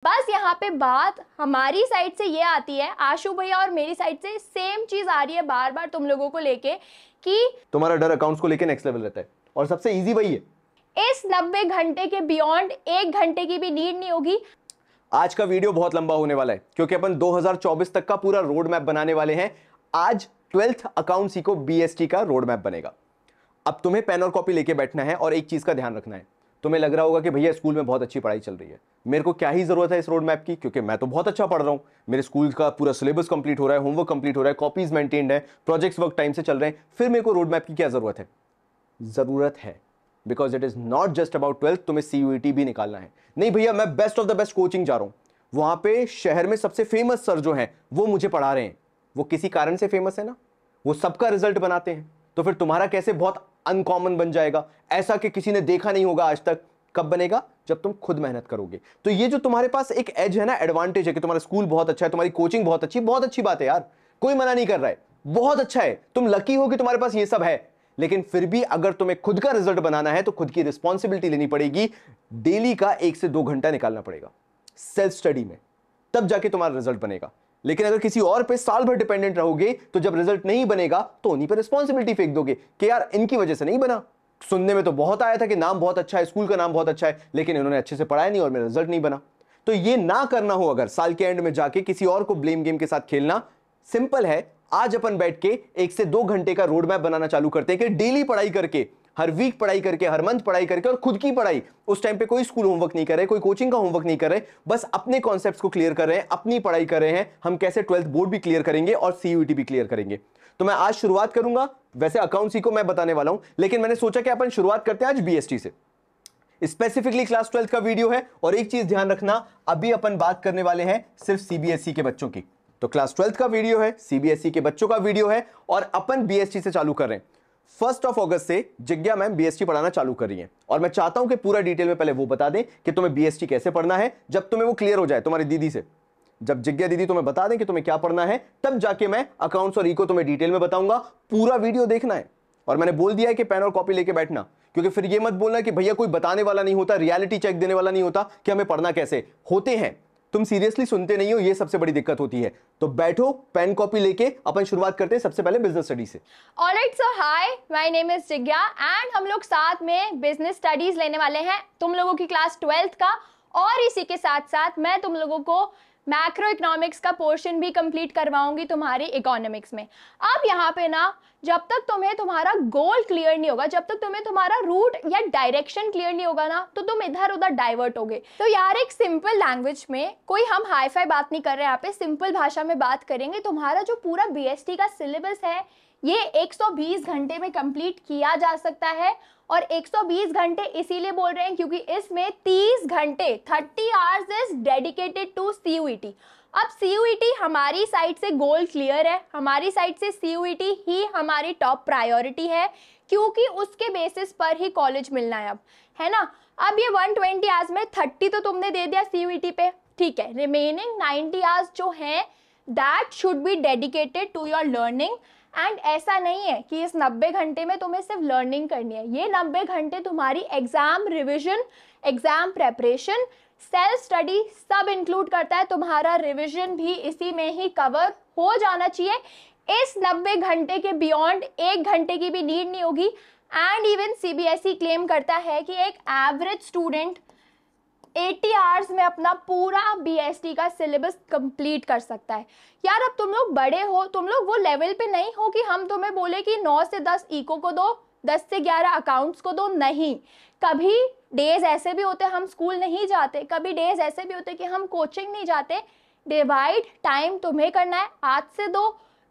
बस यहाँ पे बात हमारी साइड से ये आती है, आशु भैया और मेरी साइड से सेम चीज आ रही है बार बार तुम लोगों को लेके कि तुम्हारा डर अकाउंट्स को लेके नेक्स्ट लेवल रहता है और सबसे इजी वही है। इस 90 घंटे के बियॉन्ड 1 घंटे की भी नीड नहीं होगी। आज का वीडियो बहुत लंबा होने वाला है क्योंकि अपन 2024 तक का पूरा रोड मैप बनाने वाले हैं। आज 12th अकाउंट्स को बीएसटी का रोड मैप बनेगा। अब तुम्हें पेन और कॉपी लेके बैठना है और एक चीज का ध्यान रखना है। तुम्हें लग रहा होगा कि भैया स्कूल में बहुत अच्छी पढ़ाई चल रही है, मेरे को क्या ही जरूरत है इस रोड मैप की, क्योंकि मैं तो बहुत अच्छा पढ़ रहा हूं, मेरे स्कूल का पूरा सिलेबस कंप्लीट हो रहा है, होमवर्क कंप्लीट हो रहा है, कॉपीज मेंटेन्ड है, प्रोजेक्ट्स वर्क टाइम से चल रहे हैं, फिर मेरे को रोड मैप की क्या जरूरत है। जरूरत है, because it is not just about 12th, तुम्हें सीयूईटी भी निकालना है। नहीं भैया मैं best of the best coaching जा रहा हूं, वहां पे शहर में सबसे फेमस सर जो हैं वो मुझे पढ़ा रहे हैं, वो किसी कारण से फेमस है ना, वो सबका रिजल्ट बनाते हैं, तो फिर तुम्हारा कैसे बहुत अनकॉमन बन जाएगा, ऐसा कि किसी ने देखा नहीं होगा आज तक। कब बनेगा? जब तुम खुद मेहनत करोगे। तो ये जो तुम्हारे पास एक एज है ना, एडवांटेज है कि तुम्हारा स्कूल बहुत अच्छा है, तुम्हारी कोचिंग बहुत अच्छी बात है यार, कोई मना नहीं कर रहा है, बहुत अच्छा है, तुम लकी हो कि तुम्हारे पास ये सब है। लेकिन फिर भी अगर तुम्हें खुद का रिजल्ट बनाना है तो खुद की रिस्पॉन्सिबिलिटी लेनी पड़ेगी, डेली का 1 से 2 घंटा निकालना पड़ेगा सेल्फ स्टडी में, तब जाके तुम्हारा रिजल्ट बनेगा। लेकिन अगर किसी और पे साल भर डिपेंडेंट रहोगे तो जब रिजल्ट नहीं बनेगा तो उन्हीं पर रिस्पॉन्सिबिलिटी फेंक दोगे कि यार इनकी वजह से नहीं बना। सुनने में तो बहुत आया था कि नाम बहुत अच्छा है, स्कूल का नाम बहुत अच्छा है, लेकिन इन्होंने अच्छे से पढ़ाया नहीं और मेरा रिजल्ट नहीं बना। तो ये ना करना हो अगर साल के एंड में जाके किसी और को ब्लेम गेम के साथ खेलना, सिंपल है। आज अपन बैठ के 1 से 2 घंटे का रोड मैप बनाना चालू करते हैं कि डेली पढ़ाई करके, हर वीक पढ़ाई करके, हर मंथ पढ़ाई करके, और खुद की पढ़ाई, उस टाइम पे कोई स्कूल होमवर्क नहीं कर रहे, कोई कोचिंग का होमवर्क नहीं कर रहे, बस अपने कॉन्सेप्ट्स को क्लियर कर रहे हैं, अपनी पढ़ाई कर रहे हैं। हम कैसे 12th बोर्ड भी क्लियर करेंगे और सीयूईटी भी क्लियर करेंगे। तो मैं आज शुरुआत करूंगा, वैसे अकाउंट्स को मैं बताने वाला हूं, लेकिन मैंने सोचा कि अपन शुरुआत करते हैं आज बीएसटी से। स्पेसिफिकली क्लास 12th का वीडियो है, और एक चीज ध्यान रखना, अभी अपन बात करने वाले हैं सिर्फ सीबीएसई के बच्चों की। तो क्लास 12th का वीडियो है, सीबीएसई के बच्चों का वीडियो है, और अपन बीएसटी से चालू कर रहे हैं। 1 अगस्त से जिज्ञा मैम बीएसटी पढ़ाना चालू कर रही हैं, और मैं चाहता हूं कि पूरा डिटेल में पहले वो बता दें कि तुम्हें बीएसटी कैसे पढ़ना है। जब तुम्हें वो क्लियर हो जाए तुम्हारी दीदी से, जब जिज्ञा दीदी तुम्हें बता दें कि तुम्हें क्या पढ़ना है, तब जाके मैं अकाउंट्स और इको तुम्हें डिटेल में बताऊंगा। पूरा वीडियो देखना है, और मैंने बोल दिया है कि पेन और कॉपी लेके बैठना, क्योंकि फिर ये मत बोलना कि भैया कोई बताने वाला नहीं होता, रियलिटी चेक देने वाला नहीं होता कि हमें पढ़ना कैसे होते हैं। तुम सीरियसली सुनते नहीं हो, ये सबसे बड़ी दिक्कत होती है। तो बैठो, पेन कॉपी लेके अपन शुरुआत करते हैं सबसे पहले बिजनेस स्टडी से। Alright so hi, my name is Jigya and हम लोग साथ में बिजनेस स्टडीज लेने वाले हैं तुम लोगों की क्लास 12th का, और इसी के साथ साथ मैं तुम लोगों को मैक्रो इकोनॉमिक्स का पोर्शन भी कंप्लीट करवाऊंगी तुम्हारी इकोनॉमिक्स में। अब यहाँ पे ना, जब तक तुम्हें तुम्हारा गोल क्लियर नहीं होगा, जब तक तुम्हें तुम्हारा रूट या डायरेक्शन क्लियर नहीं होगा ना, तो तुम इधर उधर डाइवर्ट होगे। तो यार एक सिंपल लैंग्वेज में, कोई हम हाई फाई बात नहीं कर रहे, यहाँ पे सिंपल भाषा में बात करेंगे। तुम्हारा जो पूरा बीएसटी का सिलेबस है ये 120 घंटे में कंप्लीट किया जा सकता है, और 120 घंटे इसीलिए बोल रहे हैं क्योंकि इसमें 30 घंटे 30 hours is dedicated to CUET. अब सीयूईटी हमारी साइड से गोल क्लियर है, हमारी साइड से सीयूईटी ही हमारी टॉप प्रायोरिटी है, क्योंकि उसके बेसिस पर ही कॉलेज मिलना है अब, है ना। अब ये 120 आवर्स में 30 तो तुमने दे दिया सीयूईटी पे, ठीक है, रिमेनिंग 90 आवर्स जो हैं that should be dedicated to your learning. And ऐसा नहीं है कि इस 90 घंटे में तुम्हें सिर्फ लर्निंग करनी है, ये 90 घंटे तुम्हारी exam revision, exam preparation, self study सब इंक्लूड करता है। तुम्हारा रिविजन भी इसी में ही कवर हो जाना चाहिए। इस 90 घंटे के बियॉन्ड 1 घंटे की भी नीड नहीं होगी। एंड इवन सीबीएसई क्लेम करता है कि एक एवरेज स्टूडेंट 80 आवर्स में अपना पूरा बीएसटी का सिलेबस कंप्लीट कर सकता है। यार अब तुम लोग बड़े हो, तुम लोग वो लेवल पे नहीं हो कि हम तुम्हें बोले कि 9 से 10 इको को दो, 10 से 11 अकाउंट्स को दो, नहीं। कभी डेज ऐसे भी होते हम स्कूल नहीं जाते, कभी डेज ऐसे भी होते कि हम कोचिंग नहीं जाते। डिवाइड टाइम तुम्हें करना है, आज से दो,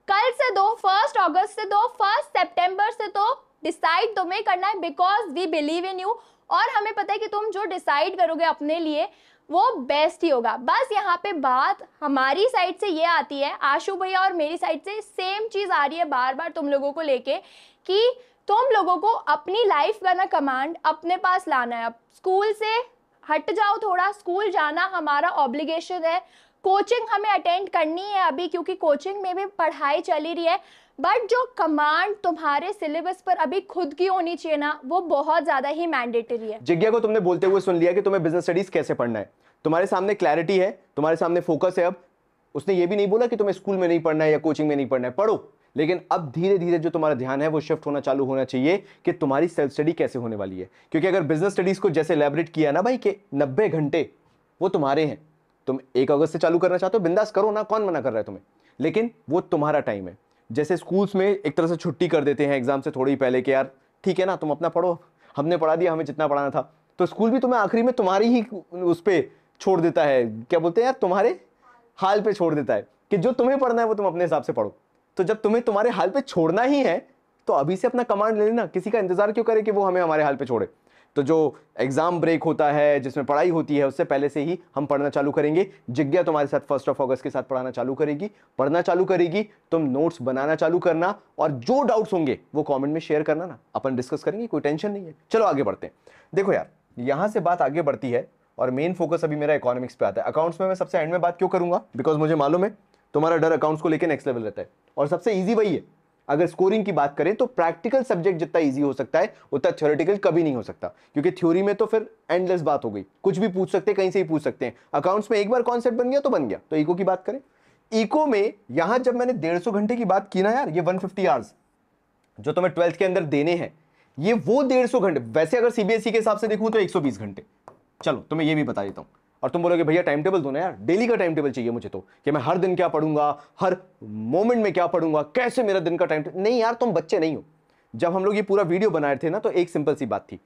कल से दो, 1 अगस्त से दो, 1 सितंबर से दो, डिसाइड तुम्हें करना है, because we believe in you. और हमें पता है कि तुम जो डिसाइड करोगे अपने लिए वो बेस्ट ही होगा। बस यहाँ पे बात हमारी साइड से ये आती है, आशु भैया और मेरी साइड से सेम चीज आ रही है बार बार तुम लोगों को लेके, कि तुम लोगों को अपनी लाइफ का ना कमांड अपने पास लाना है। अब स्कूल से हट जाओ थोड़ा, स्कूल जाना हमारा ऑब्लिगेशन है, कोचिंग हमें अटेंड करनी है अभी क्योंकि कोचिंग में भी पढ़ाई चली रही है, बट जो कमांड तुम्हारे सिलेबस पर अभी खुद की होनी चाहिए ना, वो बहुत ज्यादा ही मैंडेटरी है। जिज्ञा को तुमने बोलते हुए सुन लिया कि तुम्हें बिजनेस स्टडीज कैसे पढ़ना है, तुम्हारे सामने क्लैरिटी है, तुम्हारे सामने फोकस है। अब उसने ये भी नहीं बोला कि तुम्हें स्कूल में नहीं पढ़ना है या कोचिंग में नहीं पढ़ना है, पढ़ो, लेकिन अब धीरे धीरे जो तुम्हारा ध्यान है वो शिफ्ट होना चालू होना चाहिए कि तुम्हारी सेल्फ स्टडी कैसे होने वाली है। क्योंकि अगर बिजनेस स्टडीज को जैसे एलैबोरेट किया ना भाई कि 90 घंटे वो तुम्हारे हैं, तुम 1 अगस्त से चालू करना चाहते हो, बिंदास करो ना, कौन मना कर रहा है तुम्हें, लेकिन वो तुम्हारा टाइम है। जैसे स्कूल्स में एक तरह से छुट्टी कर देते हैं एग्जाम से थोड़ी पहले कि यार ठीक है ना, तुम अपना पढ़ो, हमने पढ़ा दिया, हमें जितना पढ़ाना था, तो स्कूल भी तुम्हें आखिरी में तुम्हारी ही उस पर छोड़ देता है, क्या बोलते हैं यार, तुम्हारे हाल पे छोड़ देता है कि जो तुम्हें पढ़ना है वो तुम अपने हिसाब से पढ़ो। तो जब तुम्हें तुम्हारे हाल पे छोड़ना ही है तो अभी से अपना कमांड ले लेना, किसी का इंतजार क्यों करे कि वो हमें हमारे हाल पे छोड़े। तो जो एग्जाम ब्रेक होता है जिसमें पढ़ाई होती है उससे पहले से ही हम पढ़ना चालू करेंगे। जिज्ञा तुम्हारे साथ 1 अगस्त के साथ पढ़ाना चालू करेगी, पढ़ना चालू करेगी, तुम नोट्स बनाना चालू करना, और जो डाउट्स होंगे वो कमेंट में शेयर करना ना, अपन डिस्कस करेंगे, कोई टेंशन नहीं है। चलो आगे बढ़ते हैं। देखो यार, यहां से बात आगे बढ़ती है और मेन फोकस अभी मेरा इकोनॉमिक्स पे आता है। अकाउंट्स में मैं सबसे एंड में बात क्यों करूंगा, बिकॉज मुझे मालूम है तुम्हारा डर अकाउंट्स को लेकर नेक्स्ट लेवल रहता है, और सबसे ईजी वही है। अगर स्कोरिंग की बात करें तो प्रैक्टिकल सब्जेक्ट जितना इजी हो सकता है उतना थ्योरेटिकल कभी नहीं हो सकता, क्योंकि थ्योरी में तो फिर एंडलेस बात हो गई, कुछ भी पूछ सकते हैं, कहीं से ही पूछ सकते हैं। अकाउंट्स में एक बार कॉन्सेप्ट बन गया तो बन गया। तो इको की बात करें, इको में यहां जब मैंने 150 घंटे की बात की ना यार, ये 150 आवर्स जो तुम्हें 12th के अंदर देने हैं, ये वो 150 घंटे, वैसे अगर सीबीएसई के हिसाब से देखूं तो 120 घंटे। चलो तुम्हें ये भी बता देता हूं, और तुम बोलोगे भैया टाइम टेबल दो ना यार, डेली का टाइम टेबल चाहिए मुझे तो, कि मैं हर दिन क्या पढ़ूंगा, हर मोमेंट में क्या पढ़ूंगा, कैसे मेरा दिन का टाइम टेबल। नहीं यार, तुम बच्चे नहीं हो। जब हम लोग ये पूरा वीडियो बनाए थे ना तो एक सिंपल सी बात थी,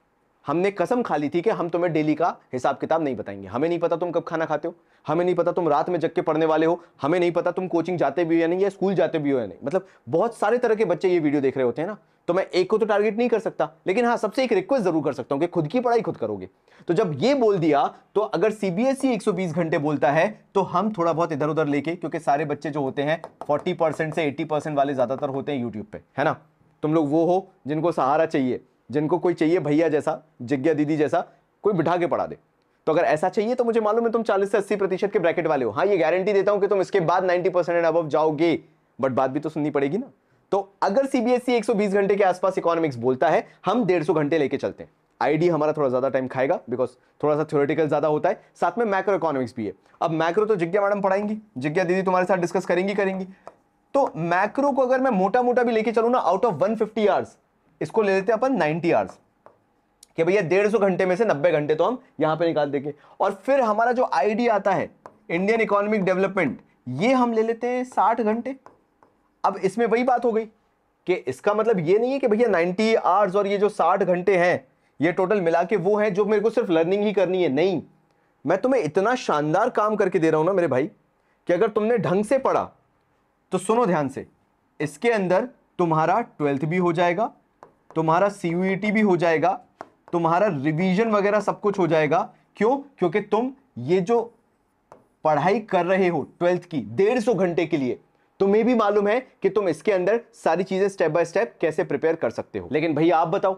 हमने कसम खा ली थी कि हम तुम्हें डेली का हिसाब किताब नहीं बताएंगे। हमें नहीं पता तुम कब खाना खाते हो, हमें नहीं पता तुम रात में जग के पढ़ने वाले हो, हमें नहीं पता तुम कोचिंग जाते भी हो या नहीं, या स्कूल जाते भी हो या नहीं। मतलब बहुत सारे तरह के बच्चे ये वीडियो देख रहे होते हैं ना, तो मैं एक को तो टारगेट नहीं कर सकता, लेकिन हाँ सबसे एक रिक्वेस्ट जरूर कर सकता हूं कि खुद की पढ़ाई खुद करोगे। तो जब ये बोल दिया तो अगर सीबीएसई 120 घंटे बोलता है तो हम थोड़ा बहुत इधर उधर लेके, क्योंकि सारे बच्चे जो होते हैं 40% से 80% वाले ज्यादातर होते हैं यूट्यूब पे, है ना। तुम लोग वो हो जिनको सहारा चाहिए, जिनको कोई चाहिए भैया जैसा, जिज्ञा दीदी जैसा कोई बिठा के पढ़ा दे। तो अगर ऐसा चाहिए तो मुझे मालूम है तुम 40 से 80% के ब्रैकेट वाले हो। हाँ ये गारंटी देता हूं कि तुम इसके बाद 90% एंड अबव जाओगे, बट बात भी तो सुननी पड़ेगी ना। तो अगर सीबीएसई 120 घंटे के आसपास इकोनॉमिक्स बोलता है, हम 150 घंटे लेके चलते हैं। आईडी हमारा थोड़ा ज्यादा टाइम खाएगा बिकॉज थोड़ा सा थ्योरेटिकल ज्यादा होता है, साथ में मैक्रो इकोनॉमिक्स भी है। अब मैक्रो तो जिज्ञा मैडम पढ़ाएंगी, जिज्ञा दीदी तुम्हारे साथ डिस्कस करेंगी। तो मैक्रो को अगर मैं मोटा मोटा भी लेके चलूं ना, आउट ऑफ 150 आवर्स इसको ले लेते हैं अपन 90 आवर्स, कि भैया 150 घंटे में से 90 घंटे तो हम यहां पे निकाल देंगे। और फिर हमारा जो आईडी आता है इंडियन इकोनॉमिक डेवलपमेंट, ये हम ले लेते हैं 60 घंटे। अब इसमें वही बात हो गई कि इसका मतलब ये नहीं है कि भैया 90 आवर्स और ये जो 60 घंटे हैं ये टोटल मिला के वो हैं जो मेरे को सिर्फ लर्निंग ही करनी है। नहीं, मैं तुम्हें इतना शानदार काम करके दे रहा हूं ना मेरे भाई, कि अगर तुमने ढंग से पढ़ा तो सुनो ध्यान से, इसके अंदर तुम्हारा 12th भी हो जाएगा, तुम्हारा सीयूईटी भी हो जाएगा, तुम्हारा रिवीजन वगैरह सब कुछ हो जाएगा। क्यों? क्योंकि तुम ये जो पढ़ाई कर रहे हो 12th की 150 घंटे के लिए, तुम्हें भी मालूम है कि तुम इसके अंदर सारी चीजें स्टेप बाय स्टेप कैसे प्रिपेयर कर सकते हो। लेकिन भैया आप बताओ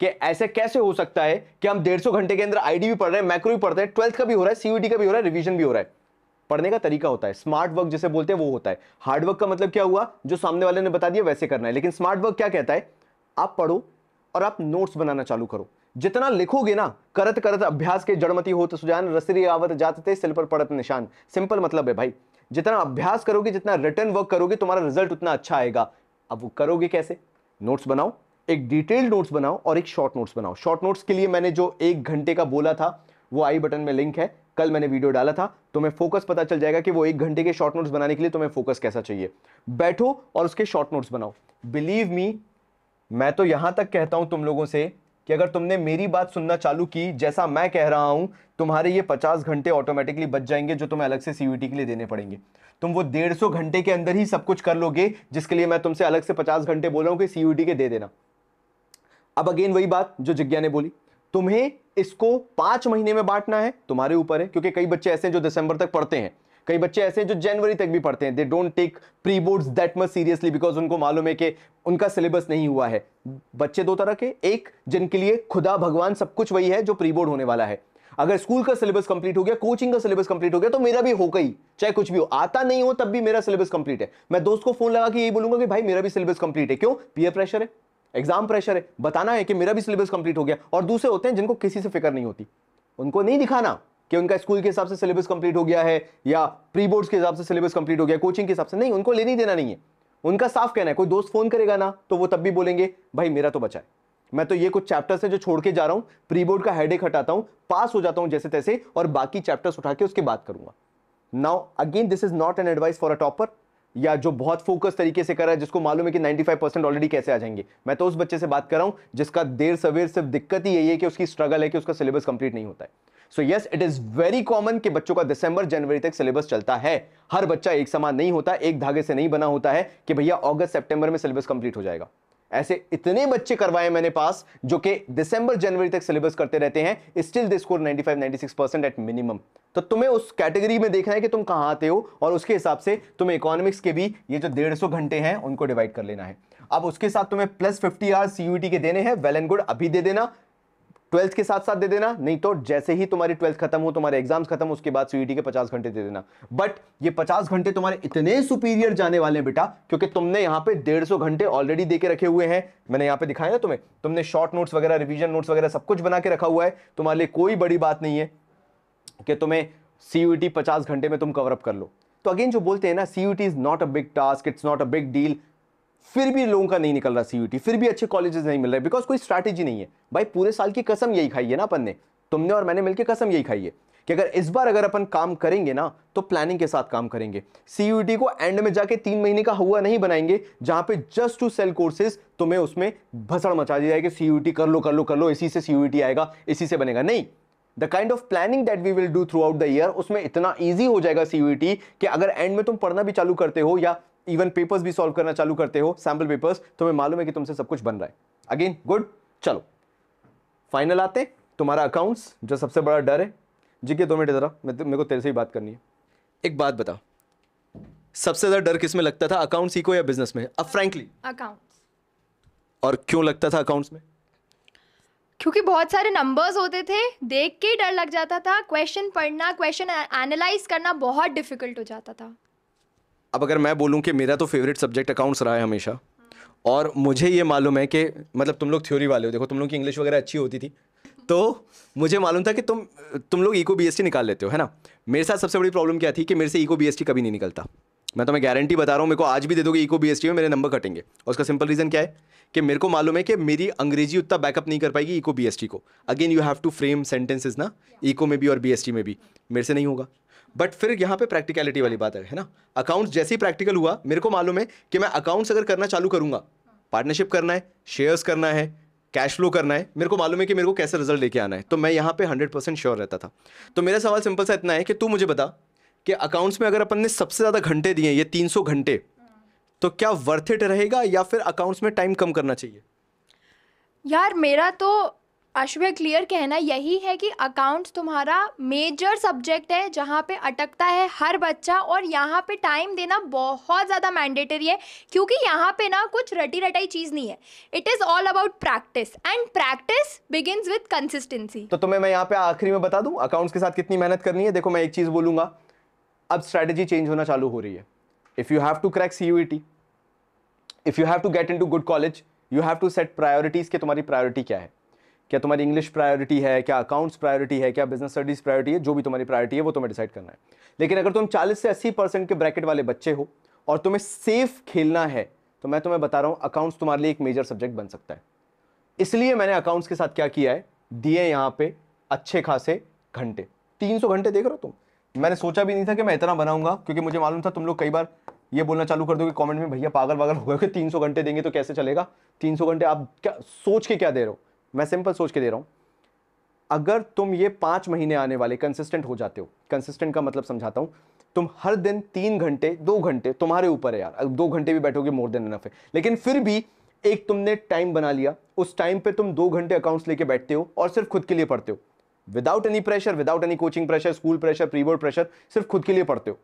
कि ऐसे कैसे हो सकता है कि हम 150 घंटे के अंदर आईडी भी पढ़ रहे हैं, मैक्रो भी पढ़ रहे हैं, 12th का भी हो रहा है, सीयूईटी का भी हो रहा है, रिवीजन भी हो रहा है। पढ़ने का तरीका होता है, स्मार्ट वर्क जिसे बोलते हैं वो होता है। हार्ड वर्क का मतलब क्या हुआ, जो सामने वाले ने बता दिया वैसे करना है। लेकिन स्मार्ट वर्क क्या कहता है, आप पढ़ो और आप नोट्स बनाना चालू करो। जितना लिखोगे ना, करत करत अभ्यास के जड़मती होत सुजान, रसरी आवत जाते सिल पर पड़त निशान। सिंपल मतलब है भाई, जितना अभ्यास करोगे, जितना रिटर्न वर्क करोगे, तुम्हारा रिजल्ट उतना अच्छा आएगा। अब वो करोगे कैसे? नोट्स बनाओ, एक डिटेल्ड नोट्स बनाओ और एक शॉर्ट नोट्स बनाओ। शॉर्ट नोट्स के लिए मैंने जो 1 घंटे का बोला था वो आई बटन में लिंक है, कल मैंने वीडियो डाला था, तुम्हें फोकस पता चल जाएगा कि वो 1 घंटे के शॉर्ट नोट्स बनाने के लिए तुम्हें फोकस कैसा चाहिए। बैठो और उसके शॉर्ट नोट्स बनाओ। बिलीव मी, मैं तो यहां तक कहता हूं तुम लोगों से कि अगर तुमने मेरी बात सुनना चालू की जैसा मैं कह रहा हूं, तुम्हारे ये 50 घंटे ऑटोमेटिकली बच जाएंगे जो तुम्हें अलग से सीयूईटी के लिए देने पड़ेंगे। तुम वो 150 घंटे के अंदर ही सब कुछ कर लोगे, जिसके लिए मैं तुमसे अलग से 50 घंटे बोल रहा हूं कि सीयूईटी के दे देना। अब अगेन वही बात जो जिज्ञा ने बोली, तुम्हें इसको 5 महीने में बांटना है, तुम्हारे ऊपर है। क्योंकि कई बच्चे ऐसे हैं जो दिसंबर तक पढ़ते हैं, कई बच्चे ऐसे हैं जो जनवरी तक भी पढ़ते हैं। They don't take pre boards that much seriously because उनको मालूम है कि उनका सिलेबस नहीं हुआ है। बच्चे 2 तरह के, एक जिनके लिए खुदा भगवान सब कुछ वही है जो प्री बोर्ड होने वाला है। अगर स्कूल का सिलेबस कंप्लीट हो गया, कोचिंग का सिलेबस कंप्लीट हो गया, तो मेरा भी हो गई, चाहे कुछ भी हो, आता नहीं हो तब भी मेरा सिलेबस कंप्लीट है। मैं दोस्त को फोन लगा के यही बोलूंगा कि भाई मेरा भी सिलेबस कंप्लीट है। क्यों? पीयर प्रेशर है, एग्जाम प्रेशर है, बताना है कि मेरा भी सिलेबस कंप्लीट हो गया। और दूसरे होते हैं जिनको किसी से फिक्र नहीं होती, उनको नहीं दिखाना कि उनका स्कूल के हिसाब से सिलेबस कंप्लीट हो गया है या प्री बोर्ड्स के हिसाब से सिलेबस कंप्लीट हो गया, कोचिंग के हिसाब से नहीं, उनको लेने ही देना नहीं है। उनका साफ कहना है, कोई दोस्त फोन करेगा ना तो वो तब भी बोलेंगे भाई मेरा तो बचा है, मैं तो ये कुछ चैप्टर्स है जो छोड़ के जा रहा हूं, प्री बोर्ड का हेडेक हटाता हूं, पास हो जाता हूं जैसे तैसे, और बाकी चैप्टर्स उठा के उसके बाद करूंगा। Now again this is not an advice for a topper या जो बहुत फोकस तरीके से कर रहा है, जिसको मालूम है कि 95% ऑलरेडी कैसे आ जाएंगे। मैं तो उस बच्चे से बात कर रहा हूं जिसका देर सवेर सिर्फ दिक्कत ही यही है कि उसकी स्ट्रगल है कि उसका सिलेबस कंप्लीट नहीं होता है। So yes, it is very common कि बच्चों का दिसंबर जनवरी तक सिलेबस चलता है। हर बच्चा एक समान नहीं होता, एक धागे से नहीं बना होता है कि भैया अगस्त सितंबर में सिलेबस कंप्लीट हो जाएगा। ऐसे इतने बच्चे करवाए मैंने पास जो कि दिसंबर जनवरी तक सिलेबस करते रहते हैं, still they score 95-96% at minimum. तो तुम्हें उस कैटेगरी में देखना है कि तुम कहां आते हो और उसके हिसाब से तुम्हें इकोनॉमिक्स के भी ये जो 150 घंटे हैं उनको डिवाइड कर लेना है। अब उसके साथ तुम्हें प्लस 50 आवर्स सीयूईटी के देने हैं, वेल एंड गुड, अभी दे देना, 12th के साथ साथ दे देना, नहीं तो जैसे ही तुम्हारी 12th खत्म हो, तुम्हारे एग्जाम्स खत्म, उसके बाद सीयूईटी के 50 घंटे दे देना। बट ये 50 घंटे तुम्हारे इतने सुपीरियर जाने वाले हैं बेटा, क्योंकि तुमने यहां पे 150 घंटे ऑलरेडी दे के रखे हुए हैं। मैंने यहां पे दिखाया ना तुम्हें, तुमने शॉर्ट नोट्स वगैरह, रिवीजन नोट्स वगैरह सब कुछ बना के रखा हुआ है। तुम्हारे लिए कोई बड़ी बात नहीं है कि तुम्हें सीयूईटी 50 घंटे में तुम कवर अप कर लो। तो अगेन जो बोलते हैं ना, CUET is not a big task, it's not a big deal, फिर भी लोगों का नहीं निकल रहा सीयूईटी, फिर भी अच्छे कॉलेजेस नहीं मिल रहे, बिकॉज कोई स्ट्रैटेजी नहीं है। भाई पूरे साल की कसम यही खाई है ना अपन ने, तुमने और मैंने मिलकर कसम यही खाई है कि अगर इस बार अगर अपन काम करेंगे ना तो प्लानिंग के साथ काम करेंगे। सीयूईटी को एंड में जाके 3 महीने का हुआ नहीं बनाएंगे जहां पे जस्ट टू सेल कोर्सेज तुम्हें उसमें भसड़ मचा दी जाएगी, सीयूईटी कर लो कर लो कर लो, इसी से सीयूईटी आएगा, इसी से बनेगा। नहीं, the kind of planning that we will do throughout the year, उसमें इतना ईजी हो जाएगा सीयूईटी कि अगर एंड में तुम पढ़ना भी चालू करते हो या इवन पेपर्स भी सॉल्व करना चालू करते हो, सैंपल पेपर्स, तुम्हें मालूम है कि तुमसे सब कुछ बन रहा है। अगेन गुड, चलो फाइनल आते, तुम्हारा अकाउंट्स जो सबसे बड़ा डर है। जी के 2 मिनट जरा, मेरे को तेरे से ही बात करनी है। एक बात बता, सबसे ज्यादा डर किस में लगता था, अकाउंट्स ही को या बिजनेस में? अब फ्रैंकली अकाउंट्स। और क्यों लगता था अकाउंट्स में? क्योंकि बहुत सारे नंबर्स होते थे, देख के ही डर लग जाता था, क्वेश्चन पढ़ना, क्वेश्चन एनालाइज करना बहुत डिफिकल्ट हो जाता था। अब अगर मैं बोलूं कि मेरा तो फेवरेट सब्जेक्ट अकाउंट्स रहा है हमेशा, और मुझे ये मालूम है कि मतलब तुम लोग थ्योरी वाले हो, देखो तुम लोग की इंग्लिश वगैरह अच्छी होती थी, तो मुझे मालूम था कि तुम लोग इको बीएसटी निकाल लेते हो, है ना। मेरे साथ सबसे बड़ी प्रॉब्लम क्या थी कि मेरे से इको बीएसटी कभी नहीं निकलता। मैं तुम्हें गारंटी बता रहा हूँ, मेरे को आज भी दे दोगे इको बीएसटी में, मेरे नंबर कटेंगे। और उसका सिंपल रीज़न क्या है कि मेरे को मालूम है कि मेरी अंग्रेजी उतना बैकअप नहीं कर पाएगी इको बीएसटी को। Again you have to frame sentences ना, इको में भी और बीएसटी में भी, मेरे से नहीं होगा। बट फिर यहाँ पे प्रैक्टिकलिटी वाली बात है ना। अकाउंट्स जैसे ही प्रैक्टिकल हुआ, मेरे को मालूम है कि मैं अकाउंट्स अगर करना चालू करूंगा, पार्टनरशिप करना है, शेयर्स करना है, कैश फ्लो करना है, मेरे को मालूम है कि मेरे को कैसे रिजल्ट लेके आना है, तो मैं यहाँ पे 100% श्योर रहता था। तो मेरा सवाल सिंपल सा इतना है कि तू मुझे बता कि अकाउंट्स में अगर अपन ने सबसे ज़्यादा घंटे दिए, ये 300 घंटे, तो क्या वर्थ इट रहेगा या फिर अकाउंट्स में टाइम कम करना चाहिए? यार मेरा तो आशु भाई क्लियर कहना यही है कि अकाउंट्स तुम्हारा मेजर सब्जेक्ट है जहाँ पे अटकता है हर बच्चा, और यहाँ पे टाइम देना बहुत ज़्यादा मैंडेटरी है, क्योंकि यहाँ पे ना कुछ रटी रटाई चीज़ नहीं है। It is all about practice, and practice begins with consistency. तो तुम्हें मैं यहाँ पे आखिरी में बता दूं अकाउंट्स के साथ कितनी मेहनत करनी है। देखो मैं एक चीज़ बोलूंगा, अब स्ट्रैटेजी चेंज होना चालू हो रही है। If you have to crack CUET, if you have to get into good college, you have to set priorities कि तुम्हारी प्रायोरिटी क्या है। क्या तुम्हारी इंग्लिश प्रायोरिटी है, क्या अकाउंट्स प्रायोरिटी है, क्या बिजनेस स्टडीज प्रायोरिटी है, जो भी तुम्हारी प्रायोरिटी है वो तुम्हें डिसाइड करना है। लेकिन अगर तुम 40 से 80% के ब्रैकेट वाले बच्चे हो और तुम्हें सेफ खेलना है, तो मैं तुम्हें बता रहा हूँ अकाउंट्स तुम्हारे लिए एक मेजर सब्जेक्ट बन सकता है। इसलिए मैंने अकाउंट्स के साथ क्या किया है, दिए यहाँ पे अच्छे खासे घंटे, 300 घंटे देख रहे हो तुम। मैंने सोचा भी नहीं था कि मैं इतना बनाऊंगा, क्योंकि मुझे मालूम था तुम लोग कई बार ये बोलना चालू कर दोगे कमेंट में, भैया पागल पागल हो गए, 300 घंटे देंगे तो कैसे चलेगा। 300 घंटे आप क्या सोच के क्या दे रहे हो? मैं सिंपल सोच के दे रहा हूं, अगर तुम ये 5 महीने आने वाले कंसिस्टेंट हो जाते हो, कंसिस्टेंट का मतलब समझाता हूं, तुम हर दिन 3 घंटे 2 घंटे, तुम्हारे ऊपर है यार, अगर 2 घंटे भी बैठोगे मोर देन इनफ है, लेकिन फिर भी एक तुमने टाइम बना लिया, उस टाइम पे तुम 2 घंटे अकाउंट्स लेके बैठते हो और सिर्फ खुद के लिए पढ़ते हो, without any pressure, without any coaching pressure, school pressure, pre board pressure, सिर्फ खुद के लिए पढ़ते हो।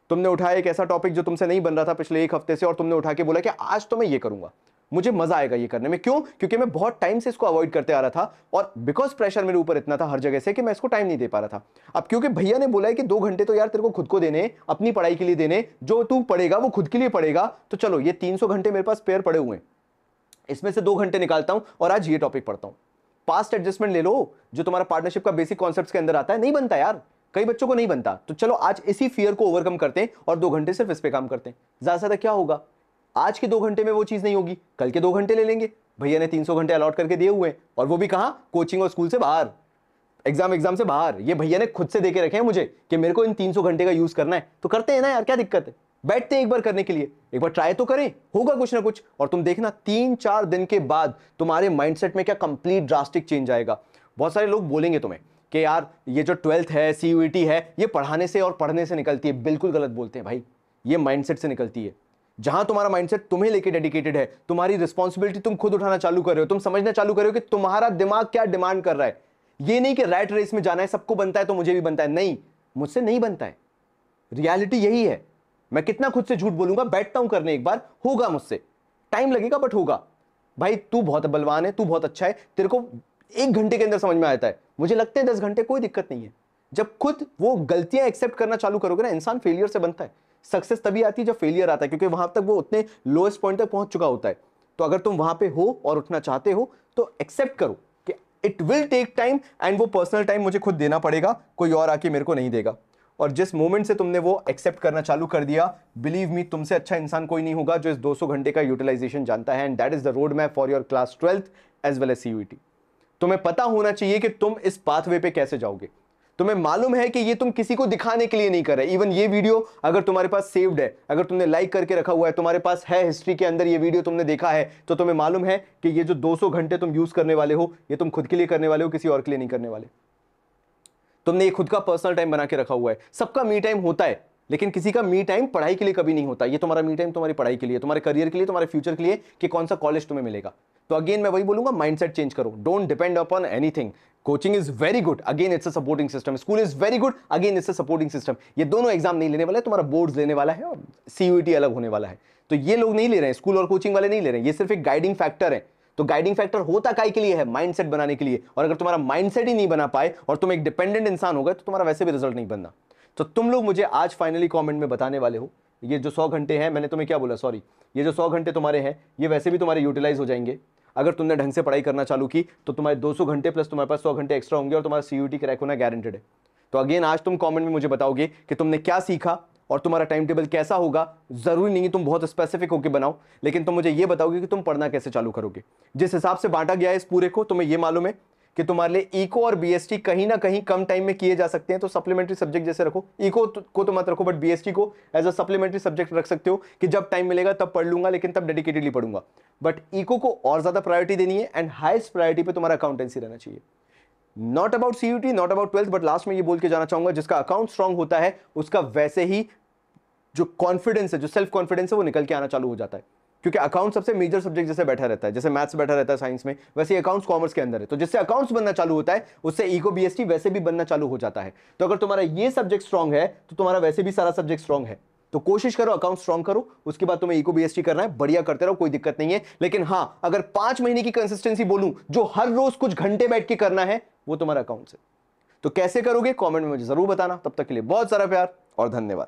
तुमने उठाया एक ऐसा टॉपिक जो तुमसे नहीं बन रहा था पिछले 1 हफ्ते से, और तुमने उठा के बोला कि आज तो मैं ये करूंगा, मुझे मजा आएगा ये करने में। क्यों? क्योंकि मैं बहुत टाइम से इसको अवॉइड करते आ रहा था, और बिकॉज प्रेशर मेरे ऊपर इतना था हर जगह से कि मैं इसको टाइम नहीं दे पा रहा था। अब क्योंकि भैया ने बोला है कि 2 घंटे तो यार तेरे को खुद को देने, अपनी पढ़ाई के लिए देने, जो तू पढ़ेगा वो खुद के लिए पढ़ेगा, तो चलो ये 300 घंटे मेरे पास स्पेयर पड़े हुए हैं, इसमें से 2 घंटे निकालता हूं और आज ये टॉपिक पढ़ता हूं। पास्ट एडजस्टमेंट ले लो, जो तुम्हारा पार्टनरशिप का बेसिक कॉन्सेप्ट्स के अंदर आता है, नहीं बनता यार। कई बच्चों को नहीं बनता। तो चलो आज इसी फियर को ओवरकम करते हैं और 2 घंटे सिर्फ इस पे काम करते हैं। ज्यादा से ज्यादा क्या होगा, आज के 2 घंटे में वो चीज नहीं होगी, कल के 2 घंटे ले लेंगे। भैया ने 300 घंटे अलॉट करके दिए हुए हैं, और वो भी कहां, कोचिंग और स्कूल से बाहर, एग्जाम से बाहर। ये भैया ने खुद से देके रखे हैं मुझे कि मेरे को इन 300 घंटे का यूज करना है, तो करते हैं ना यार, क्या दिक्कत है। बैठते हैं एक बार करने के लिए, एक बार ट्राई तो करें, होगा कुछ ना कुछ। और तुम देखना 3-4 दिन के बाद तुम्हारे माइंडसेट में क्या कंप्लीट ड्रास्टिक चेंज आएगा। बहुत सारे लोग बोलेंगे तुम्हें कि यार ये जो 12th है, CUET है, ये पढ़ाने से और पढ़ने से निकलती है। बिल्कुल गलत बोलते हैं भाई, ये माइंडसेट से निकलती है। जहां तुम्हारा माइंडसेट तुम्हें लेके डेडिकेटेड है, तुम्हारी रिस्पॉन्सिबिलिटी तुम खुद उठाना चालू कर रहे हो, तुम समझना चालू कर रहे हो कि तुम्हारा दिमाग क्या डिमांड कर रहा है। ये नहीं कि रैट रेस में जाना है, सबको बनता है तो मुझे भी बनता है। नहीं, मुझसे नहीं बनता है, रियलिटी यही है। मैं कितना खुद से झूठ बोलूंगा, बैठता हूं करने, एक बार होगा मुझसे, टाइम लगेगा बट होगा। भाई तू बहुत बलवान है, तू बहुत अच्छा है, तेरे को 1 घंटे के अंदर समझ में आता है, मुझे लगते हैं 10 घंटे, कोई दिक्कत नहीं है। जब खुद वो गलतियां एक्सेप्ट करना चालू करोगे ना, इंसान फेलियर से बनता है। सक्सेस तभी आती है जब फेलियर आता है, क्योंकि वहां तक वो उतने लोएस्ट पॉइंट तक पहुंच चुका होता है। तो अगर तुम वहां पे हो और उठना चाहते हो तो एक्सेप्ट करो कि it will take time, and वो पर्सनल टाइम मुझे खुद देना पड़ेगा, कोई और आके मेरे को नहीं देगा। और जिस मोमेंट से तुमने वो एक्सेप्ट करना चालू कर दिया, बिलीव मी, तुमसे अच्छा इंसान कोई नहीं होगा जो इस 200 घंटे का यूटिलाइजेशन जानता है। And that is the road map for your class 12th as well as CUET। तुम्हें पता होना चाहिए कि तुम इस पाथवे पे कैसे जाओगे। तुम्हें मालूम है कि ये तुम किसी को दिखाने के लिए नहीं कर रहे। इवन ये वीडियो अगर तुम्हारे पास सेव्ड है, अगर तुमने लाइक करके रखा हुआ है, तुम्हारे पास है हिस्ट्री के अंदर ये वीडियो तुमने देखा है, तो तुम्हें मालूम है कि ये जो 200 घंटे तुम यूज करने वाले हो, ये तुम खुद के लिए करने वाले हो, किसी और के लिए नहीं करने वाले। तुमने ये खुद का पर्सनल टाइम बना के रखा हुआ है। सबका मी टाइम होता है, लेकिन किसी का मी टाइम पढ़ाई के लिए कभी नहीं होता। ये तुम्हारा मी टाइम तुम्हारी पढ़ाई के लिए, तुम्हारे करियर के लिए, तुम्हारे फ्यूचर के लिए, कि कौन सा कॉलेज तुम्हें मिलेगा। तो अगेन मैं वही बोलूंगा, माइंडसेट चेंज करो। Don't depend upon anything. Coaching is very good, again it's a supporting system. School is very good, again it's a supporting system. ये दोनों एग्जाम नहीं लेने वाला है, तुम्हारा बोर्ड्स लेने वाला है, और CUET अलग होने वाला है। तो ये लोग नहीं ले रहे हैं, स्कूल और कोचिंग वाले नहीं ले रहे हैं, ये सिर्फ एक गाइडिंग फैक्टर है। तो गाइडिंग फैक्टर होता काय के लिए है, माइंडसेट बनाने के लिए। और अगर तुम्हारा माइंडसेट ही नहीं बना पाए और तुम एक डिपेंडेंट इंसान हो गए, तो तुम्हारा वैसे भी रिजल्ट नहीं बनना। तो तुम लोग मुझे आज फाइनली कमेंट में बताने वाले हो, ये जो 100 घंटे हैं, मैंने तुम्हें क्या बोला, सॉरी, ये जो 100 घंटे तुम्हारे हैं, ये वैसे भी तुम्हारे यूटिलाइज हो जाएंगे। अगर तुमने ढंग से पढ़ाई करना चालू की तो तुम्हारे 200 घंटे प्लस तुम्हारे पास 100 घंटे एक्स्ट्रा होंगे, और तुम्हारा CUET क्रैक होना गारंटेड है। तो अगेन आज तुम कमेंट में मुझे बताओगे कि तुमने क्या सीखा और तुम्हारा टाइम टेबल कैसा होगा। जरूरी नहीं तुम बहुत स्पेसिफिक होकर बनाओ, लेकिन तुम मुझे ये बताओगे कि तुम पढ़ना कैसे चालू करोगे। जिस हिसाब से बांटा गया है इस पूरे को, तुम्हें ये मालूम है कि तुम्हारे लिए इको और BST कहीं ना कहीं कम टाइम में किए जा सकते हैं। तो सप्लीमेंट्री सब्जेक्ट जैसे रखो, इको को तो मत रखो, बट BST को एज अ सप्लीमेंट्री सब्जेक्ट रख सकते हो कि जब टाइम मिलेगा तब पढ़ लूंगा, लेकिन तब डेडिकेटेडली पढ़ूंगा। बट इको को और ज्यादा प्रायोरिटी देनी है, एंड हाईएस्ट प्रायोरिटी पे तुम्हारा अकाउंटेंसी रहना चाहिए। Not about CUET, not about 12th, but last में ये बोल के जाना चाहूंगा, जिसका अकाउंट स्ट्रांग होता है उसका वैसे ही जो कॉन्फिडेंस है, जो सेल्फ कॉन्फिडेंस है, वो निकल के आना चालू हो जाता है। क्योंकि अकाउंट सबसे मेजर सब्जेक्ट जैसे बैठा रहता है, जैसे मैथ्स बैठा रहता है साइंस में, वैसे अकाउंट्स कॉमर्स के अंदर है। तो जिससे अकाउंट्स बनना चालू होता है, उससे इको BST वैसे भी बनना चालू हो जाता है। तो अगर तुम्हारा ये सब्जेक्ट स्ट्रांग है, तो तुम्हारा वैसे भी सारा सब्जेक्ट स्ट्रांग है। तो कोशिश करो अकाउंट स्ट्रांग करो, उसके बाद तुम्हें इको BST करना है, बढ़िया करते रहो, कोई दिक्कत नहीं है। लेकिन हाँ, अगर 5 महीने की कंसिस्टेंसी बोलूं, जो हर रोज कुछ घंटे बैठ के करना है, वो तुम्हारा अकाउंट है। तो कैसे करोगे, कमेंट में मुझे जरूर बताना। तब तक के लिए बहुत सारा प्यार और धन्यवाद।